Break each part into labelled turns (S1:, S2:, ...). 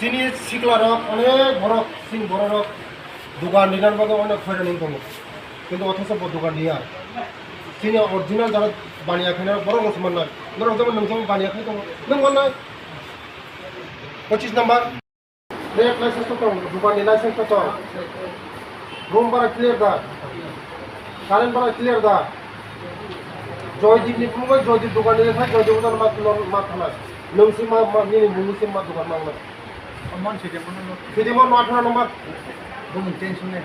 S1: চিনি শিকলারক অনেক বড় সিং বড় দোকান নিনার বাগে অনেক হয়রানি দङ কিন্তু অথচ দোকান নিয়া চিনি অরিজিনাল যারা বানিয়াखै বড় মুসলমান নয় বড় যেমন नोंजों बानायाखै दङ नों माने 25 नम्बर रेट लाइसेंस तो दुकान नि लाइसेंस तो रूम बारा क्लियर दा कारेंट बारा क्लियर दा जयदीप नि फंबाय जयदीप दुकान नि थाय जयदीप उदान मा थानाय नोंसि मा नि मुंनि मा दुकान मावनाय मन सिदेमन 18 नम्बर बुं टेंशन नै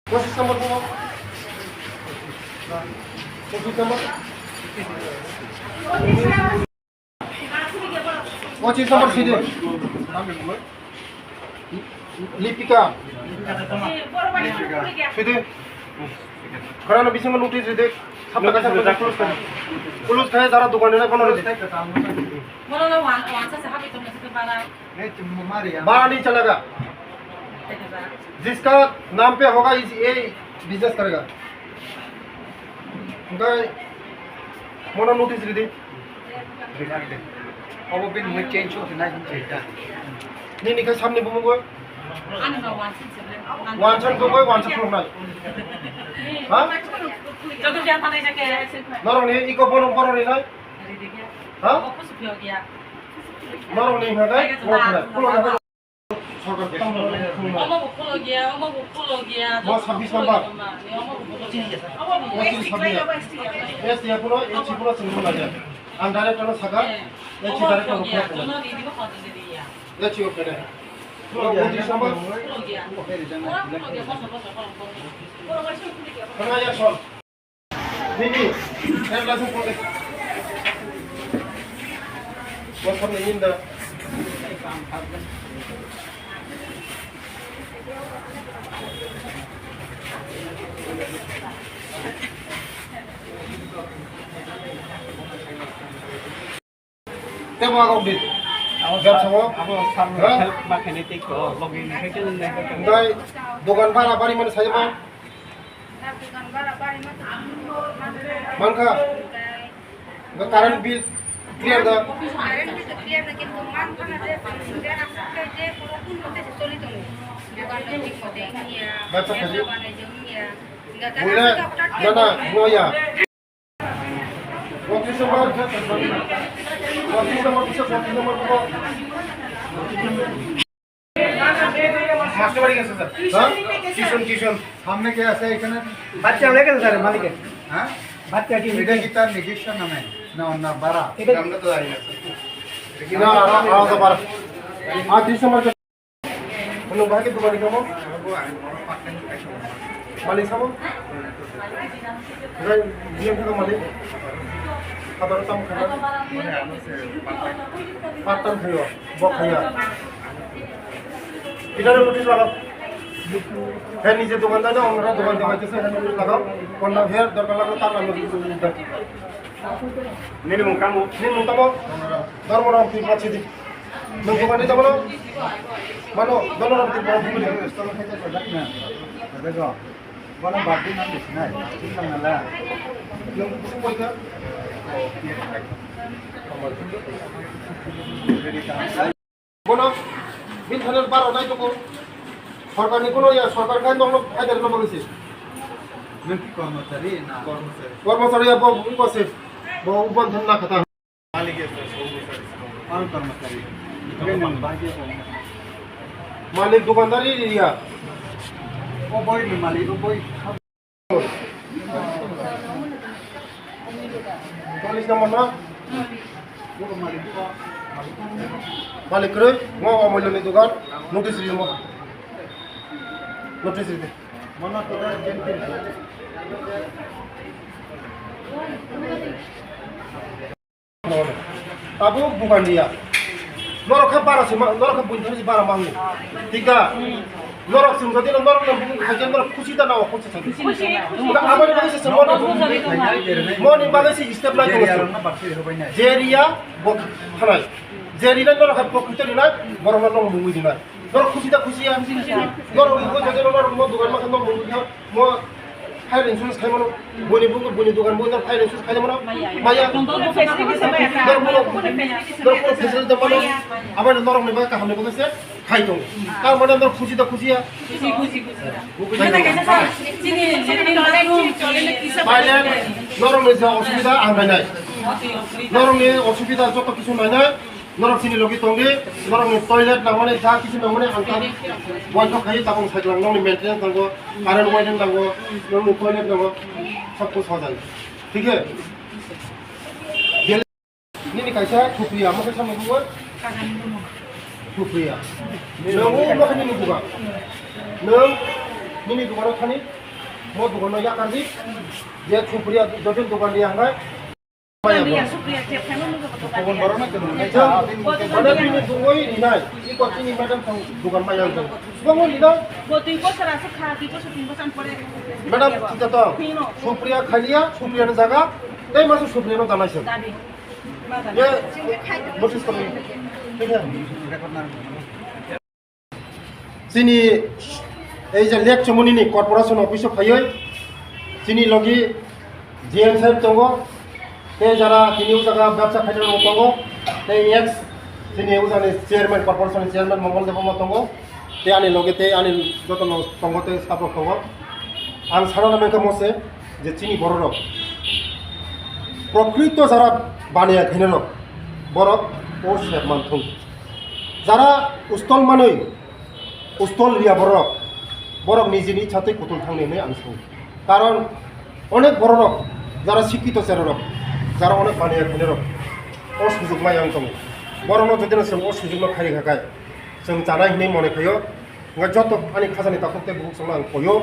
S1: 25 नम्बर बुं 25 नम्बर 25 नम्बर सिदे लिपिका सिदे karena bisa menuti sidik sampai kasar kulus kayak darah dukan ini kono sidik बारह नहीं चलेगा जिसका नाम पे होगा ये बिजनेस करेगा मोना नोटिस दी अब बिन में चेंज हो ना नहीं निकल सामने बुमगो वांचन को कोई वांचन खुलनाय हां 저도 잘 파는 이렇게 너랑 니 이거 보는 거로니 나이 하 너랑 니 하다 콜로나 सरकार 어머 목콜로기야 어머 목콜로기야 뭐 30 넘버 어머 목콜로기야 yes ya puno h puno single aja ang direct ano saga h direct ano ko no di ko khot de diya h open hai Putih sama Tengah ya sol Ini Saya langsung proses Bosan ingin dah Kita mau agak update Jam sama Enggak, dogan bara bari mana saja bang? Mangka, enggak current bill clear dah. Baca saja. Boleh, mana, Noya. Waktu semua master बाड़ी कैसे sir हाँ किशन हमने क्या ऐसा इतना बच्चे हमने कैसे सर मालिक हाँ बच्चे की मीडिया की तार निगेशन हमें ना बारा हमने तो आई है ना आराम से बारा आज 30 नंबर हम बाहर के दुकान का मालिक साहब ये का मालिक खबर तम खबर पातन खयो बखया इधर नोटिस लगाओ है नीचे दुकानदार ना ओनर दुकान जगह से नोटिस लगाओ कोना हेयर दरकार लगा तार नोटिस दे मिनिमम काम धर्मराम ती पाछे दी नों दुकाने जाबो मानो धर्मराम ती पाछे दी स्टॉल खाइते प्रोडक्ट ना देखो बना बाटी ना दिसना ठीक नला नों कुछ बोलता बोलो बिल थानार बारो नाय तो सरकारनि कोनो या सरकार कान दङ फायदा न बगैसे नों की कर्मचारी ना कर्मचारी अब उनकोसे वो बंधन ना खाता मालिक है और कर्मचारी मालिक दुकानदारी एरिया ओ बोय मालिक ओ बोय 40 नंबर ना वो मालिक मालिक रे म अमूल्यनि दुकान नोटिस रि म नोटिस रि मना तो जेंटिल अब बुkan dia norok ka para si norok ka bunyi si para mangu tiga norok sim jadi norok na bunyi hajan norok kusi ta na kusi sa kusi apa ni bagi semua mau ni bagi si step lagi jeria bok halal jeria norok ka bok itu ni na norok na norok bunyi ni na norok kusi ta kusi ya norok itu jadi norok mau dukan makan norok bunyi mau fire insurance खाइमोनो बुनि दुकान बुनि fire insurance खाइमोनो माया नरक facility मानो आबाद नरक निबा काहाम निबा से खाइ दं तार माने नरक खुशी खुशिया नरक नि जा असुविधा आं नायनाय नरक नि असुविधा जत किछु नायनाय नरक सिनि लगी तंगे नरक नि टॉयलेट नामाने जा किछु नामाने आंका वाइट खाइ ताबं साइक्लां नरक नि मेंटेनेंस नांगौ आयरन वाइडन नांगौ नरक नि टॉयलेट नांगौ सब कुछ हो जाए ठीक है ini kaisa Supriya maka sama gua Supriya nang maka ni buka nang ini dukan khani mo dukan ya kan di dia Supriya dojen dukan dia ngai
S2: Dia Supriya tiap kali mau ke dukan
S1: baru nak ada ini dungoi ni nai ikut ini madam dukan mayang tu semua ni dah
S2: Botin ko serasa khadi ko shooting ko sampore
S1: madam kita tahu Supriya khalia Supriya ni jaga tapi masuk Supriya no tanah sih ये notice कर ठीक है सिनी এই যে lake চমনিনি corporation অফিসে ফাইয় চিনি লগি জিএম সাহেব দङ তে যারা তিনিও জায়গা ব্যবসা খাইতে দङ তে এক্স চিনি উজানি চেয়ারম্যান কর্পোরেশন চেয়ারম্যান মঙ্গলদেব দङ তে আনি লগে তে আনি যতন দङ তে সাপোর্ট দङ আं সারানা মেকে মসে যে চিনি বড় রক প্রকৃত যারা বানিয়া খেলেন বরফ ও সেব মানথুং যারা উস্তল মানই উস্তল রিয়া বরফ বরফ নিজেনি সাথে কুতুল থাংনে আং সং কারণ অনেক বড় রক যারা শিক্ষিত চেরক যারা অনেক বানিয়া খেলেন ও সুযোগ মাই আং দङ বরণ যদি जों ও সুযোগ খাই খাকাय जों जानाय हिनै मने खायो যত আনি খাজানি তাকতে বহু সং আং কयो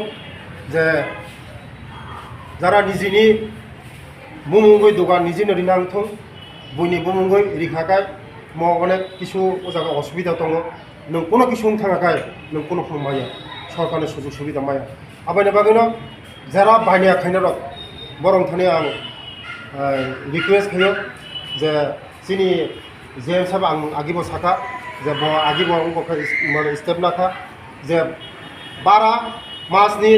S1: যে যারা নিজেনি মুমুঙ্গই দোকান নিজেनो রিনাंथों বইনি বুমুঙ্গই রিখাকাय म अनेक किछु ओजागा असुबिदा दङ नों कोनो किछु थाङाकाय नों कोनो माया सरकारनि सुजुग सुबिदा माया आबायनि बागैनो जारा बायनाया खायनो रक बरं थाने आं रिक्वेस्ट खायो जे सिनि जेम साब आं आगिबो साका जे ब आगिबो अंको माने स्टेप नाखा जे 12 मासनि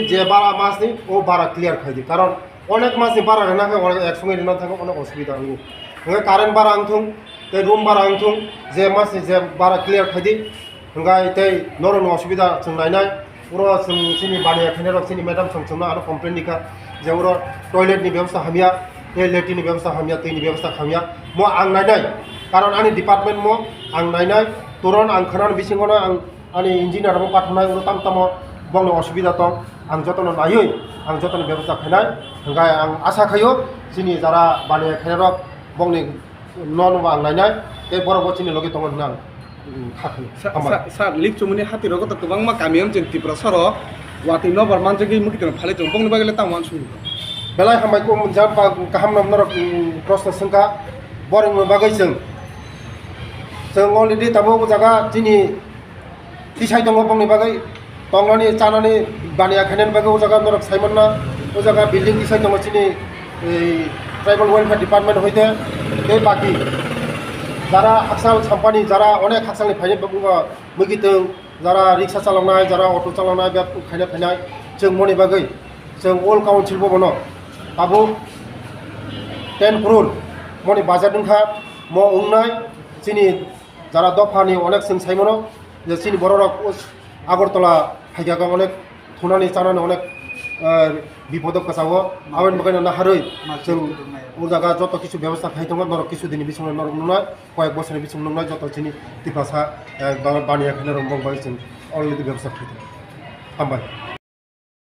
S1: ओ 12 क्लियर खायदि कारण अनेक मासनि बारा रेनाखै अनेक एकसंगे रेना थाङो अनेक असुबिदा होयो नोङो कारेन्ट बारा आंथुं ते रुम बारा आंथुं जे मासनि जे बारा क्लियर खायदि नोंगाय ते नरन असुबिदा जों नायनाय उरो जों सिनि बानिया खेनेर सिनि मैडम संसना आरो कमप्लेन निका जे उरो टॉयलेटनि व्यवस्था हामिया ते लेट्रिननि व्यवस्था हामिया दैनि व्यवस्था हामिया म आं नायनाय कारण आंनि डिपार्टमेन्ट म आं नायनाय तुरन आं खोनान बिसिङावनो आंनि इन्जिनियारबो पाठनाय उरो ताम बंनो असुबिदा दं आं जतन नायै आं जतन व्यवस्था खायनाय ओंखाय आं आसा खायो सिनि जारा बानिया खेनेर बंनि नन आं नायनाय बे बरबथिनि लगे दङ होनना आं खाखो
S3: सार लिक चुमुनि हातिरो गत गोबां मा गामियाव जों तिब्रा सर वाति नबर मानजगै मुखितन फाले जों बंनि बागैले तामान सुनि
S1: बेलाय हामायको जा गाहाम नम्बर प्रश्न सोंखा बरं बागै जों अलरेडि दाबो जागा दिनि थिसाय दङ बंनि बागै तंनानि चानानि बानिया खायनायनि बागै जागा नरक साइमनना ओ जागा बिल्डिं थिसाय दङ सिनि ट्राइबल वेलफेयर डिपार्टमेंट হইতে बे बाकी যারা হাকসাল সাম্পানি যারা অনেক হাকসালনি ফাইনে মুগিতों যারা রিক্সা চালাनाय যারা অটো চালাनाय बे खायनाय फायनाय जों मनि बागै जों अल काउन्सिल बनो आबो 10 crore मनि बाजारदोंखा म उंनाय सिनि যারা दफानि अनेक जों साइमनो जे सिनि बररक আগরতলা फायगागा अनेक थुनानि चानानि अनेक বিপদক কাছাও আবেন বাগান না হারই जों ও জায়গা যত কিছু ব্যবস্থা খাইতো নরক কিছু দিন বিছং নরক নয় কয়েক বছরের বিছং নয় যত চিনি তিপাসা বানিয়া খাইলে রংবং বাই जों অলরেডি ব্যবস্থা খাইতো হামবাই